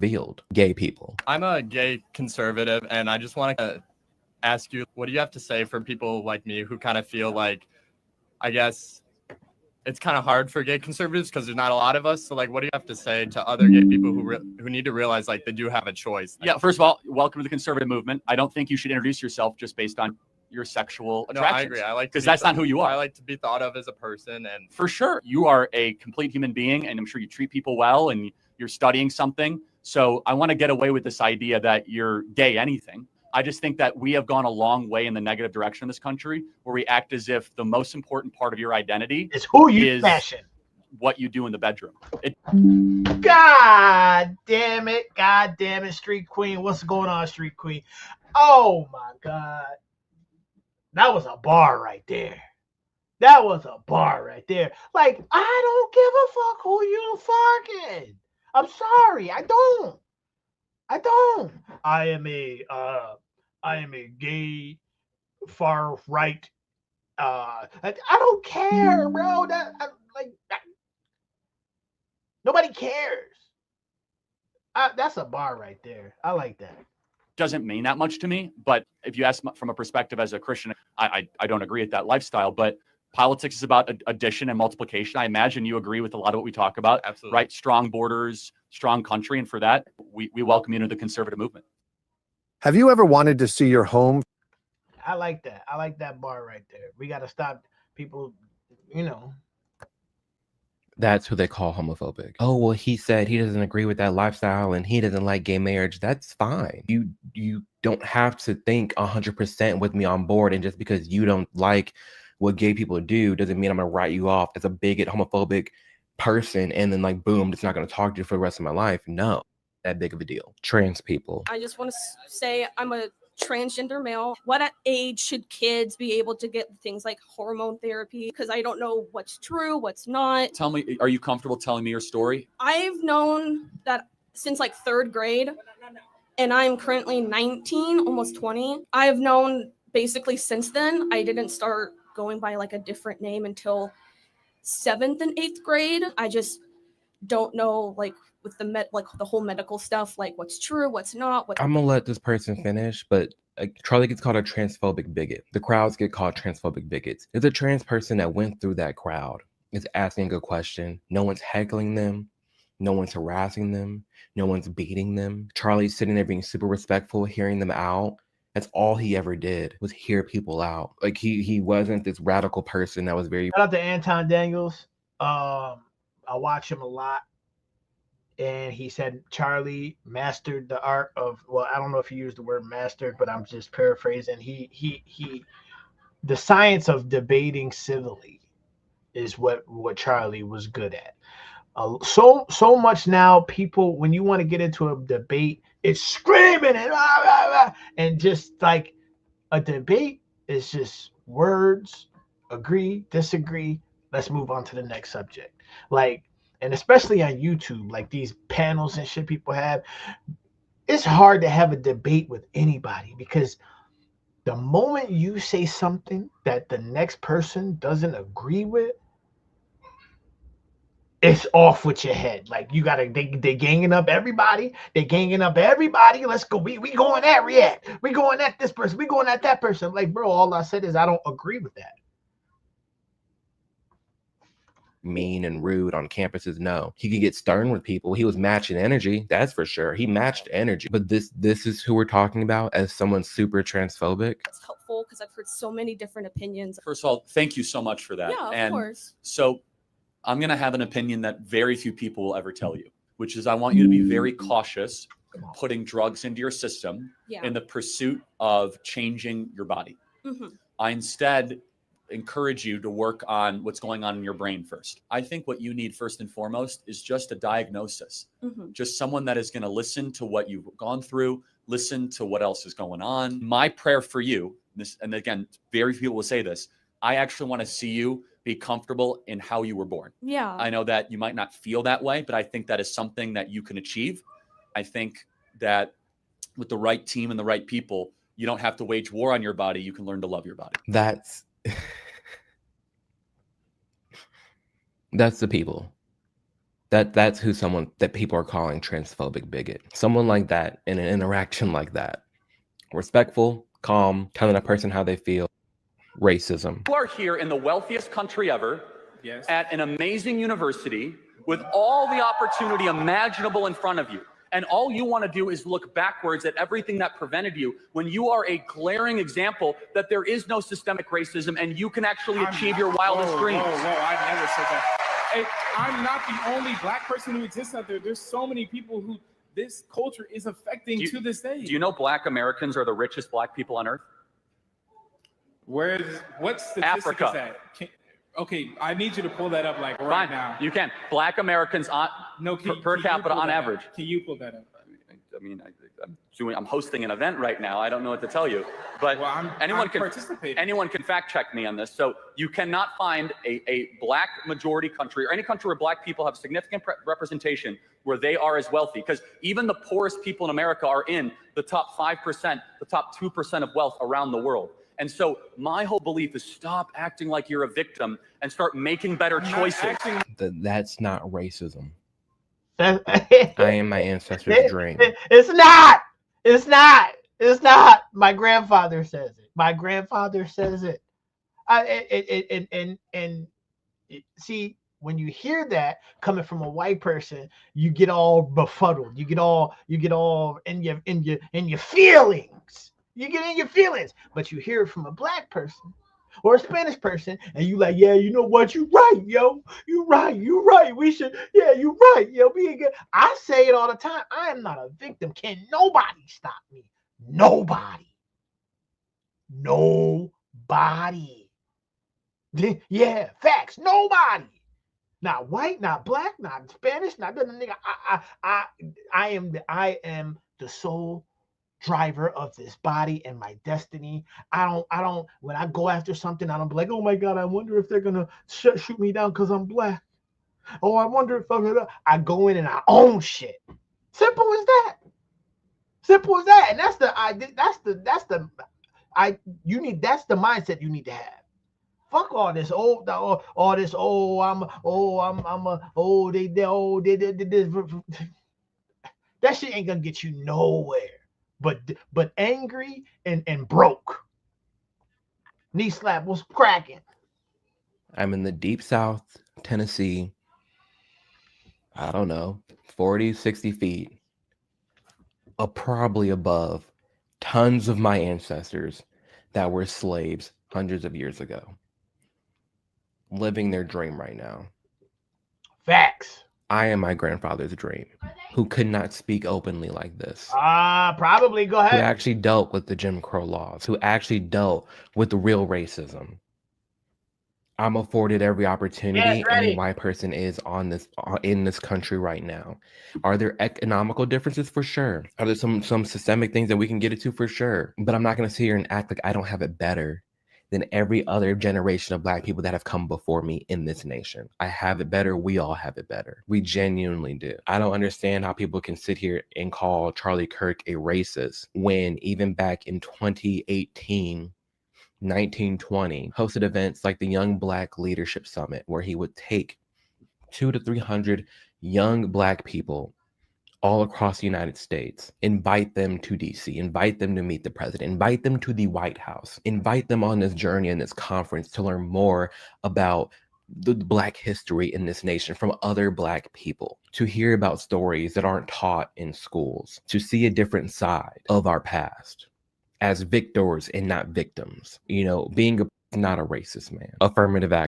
Veiled gay people. I'm a gay conservative, and I just want to ask you, what do you have to say for people like me who kind of feel like, I guess, it's kind of hard for gay conservatives because there's not a lot of us. So, like, what do you have to say to other gay people who need to realize, like, they do have a choice? Yeah, first of all, welcome to the conservative movement. I don't think you should introduce yourself just based on your sexual attractions. No, I agree. I like because that's not who you are. I like to be thought of as a person, and for sure, you are a complete human being, and I'm sure you treat people well, and you're studying something. So I want to get away with this idea that you're gay anything. I just think that we have gone a long way in the negative direction in this country, where we act as if the most important part of your identity is who you fashion, what you do in the bedroom. God damn it, Street Queen. What's going on, Street Queen? Oh my God. That was a bar right there. That was a bar right there. Like, I don't give a fuck who you fucking. I'm sorry, I don't. I am a gay far right. I don't care, bro. Nobody cares. That's a bar right there. I like that. Doesn't mean that much to me, but if you ask from a perspective as a Christian, I don't agree with that lifestyle. But politics is about addition and multiplication. I imagine you agree with a lot of what we talk about. Absolutely. Right? Strong borders, strong country. And for that, we welcome you into the conservative movement. Have you ever wanted to see your home? I like that. I like that bar right there. We got to stop people, That's who they call homophobic. Oh, well, he said he doesn't agree with that lifestyle and he doesn't like gay marriage. That's fine. You don't have to think 100% with me on board. And just because you don't like what gay people do doesn't mean I'm going to write you off as a bigot, homophobic person. And then like, boom, just not going to talk to you for the rest of my life. No, that big of a deal. Trans people. I just want to say I'm a transgender male. What age should kids be able to get things like hormone therapy? Because I don't know what's true, what's not. Tell me, are you comfortable telling me your story? I've known that since like 3rd grade, and I'm currently 19, almost 20. I've known basically since then. I didn't start going by like a different name until 7th and 8th grade. I just don't know, like, with the whole medical stuff, like what's true, what's not. I'm gonna let this person finish, but Charlie gets called a transphobic bigot. The crowds get called transphobic bigots. There's a trans person that went through that crowd, is asking a question. No one's heckling them. No one's harassing them. No one's beating them. Charlie's sitting there being super respectful, hearing them out. That's all he ever did, was hear people out. Like he wasn't this radical person that was very. Shout out to Anton Daniels. I watch him a lot. And he said Charlie mastered the art of, well, I don't know if he used the word mastered, but I'm just paraphrasing. The science of debating civilly is what Charlie was good at. So much now, people, when you want to get into a debate, it's screaming and rah, rah, rah, and just like a debate is just words, agree, disagree. Let's move on to the next subject. Like, and especially on YouTube, like these panels and shit people have, it's hard to have a debate with anybody because the moment you say something that the next person doesn't agree with, it's off with your head. Like you gotta, they ganging up everybody. Let's go. We going at React. We going at this person. We going at that person. Like, bro, all I said is I don't agree with that. Mean and rude on campuses. No, he could get stern with people. He was matching energy, that's for sure. He matched energy. But this is who we're talking about as someone super transphobic. It's helpful because I've heard so many different opinions. First of all, thank you so much for that. Yeah, of course. So I'm going to have an opinion that very few people will ever tell you, which is I want you to be very cautious putting drugs into your system in the pursuit of changing your body. Mm-hmm. I instead encourage you to work on what's going on in your brain first. I think what you need first and foremost is just a diagnosis. Mm-hmm. Just someone that is going to listen to what you've gone through, listen to what else is going on. My prayer for you, and again, very few people will say this, I actually want to see you be comfortable in how you were born. Yeah. I know that you might not feel that way, but I think that is something that you can achieve. I think that with the right team and the right people, you don't have to wage war on your body. You can learn to love your body. That's the people. That's who someone that people are calling transphobic bigot. Someone like that in an interaction like that. Respectful, calm, telling a person how they feel. Racism. You are here in the wealthiest country ever, Yes. at an amazing university with all the opportunity imaginable in front of you. And all you want to do is look backwards at everything that prevented you when you are a glaring example that there is no systemic racism and you can actually achieve your wildest dreams. Whoa, I never said that. Hey, I'm not the only black person who exists out there. There's so many people who this culture is affecting to this day. Do you know black Americans are the richest black people on earth? What statistic Africa. is that? Okay, I need you to pull that up like right now. You can. Black Americans per capita on average. Can you pull that up? I mean, I'm hosting an event right now. I don't know what to tell you, but anyone can fact check me on this. So you cannot find a black majority country or any country where black people have significant representation where they are as wealthy, because even the poorest people in America are in the top 5%, the top 2% of wealth around the world. And so my whole belief is stop acting like you're a victim and start making better choices. That's not racism. I am my ancestors' dream. It's not. It's not. It's not. My grandfather says it. My grandfather says it. See, when you hear that coming from a white person, you get all befuddled. You get all in your feelings. You get in your feelings. But you hear it from a black person or a Spanish person, and you like, yeah, you know what? You right, yo. You right. We should, yeah, you right, yo. Be good. I say it all the time. I am not a victim. Can nobody stop me? Nobody. Yeah, facts. Nobody. Not white, not black, not Spanish, not the nigga. I am the sole driver of this body and my destiny. I don't when I go after something, I don't be like, oh my God, I wonder if they're gonna shoot me down because I'm black. Oh, I wonder if I go in and I own shit. Simple as that. And that's the mindset you need to have. Fuck all this that shit ain't gonna get you nowhere. But angry and broke. Knee slap was cracking. I'm in the deep South, Tennessee. I don't know, 40, 60 feet. Probably above tons of my ancestors that were slaves hundreds of years ago. Living their dream right now. Facts. I am my grandfather's dream, who could not speak openly like this. Probably. Go ahead. Who actually dealt with the Jim Crow laws, who actually dealt with the real racism. I'm afforded every opportunity any white person is in this country right now. Are there economical differences? For sure. Are there some systemic things that we can get into? For sure. But I'm not going to sit here and act like I don't have it better than every other generation of black people that have come before me in this nation. I have it better. We all have it better. We genuinely do. I don't understand how people can sit here and call Charlie Kirk a racist when even back in 2018, 1920, hosted events like the Young Black Leadership Summit, where he would take 200 to 300 young black people all across the United States, invite them to DC, invite them to meet the president, invite them to the White House, invite them on this journey in this conference to learn more about the black history in this nation from other black people, to hear about stories that aren't taught in schools, to see a different side of our past as victors and not victims. You know, being not a racist man. Affirmative action.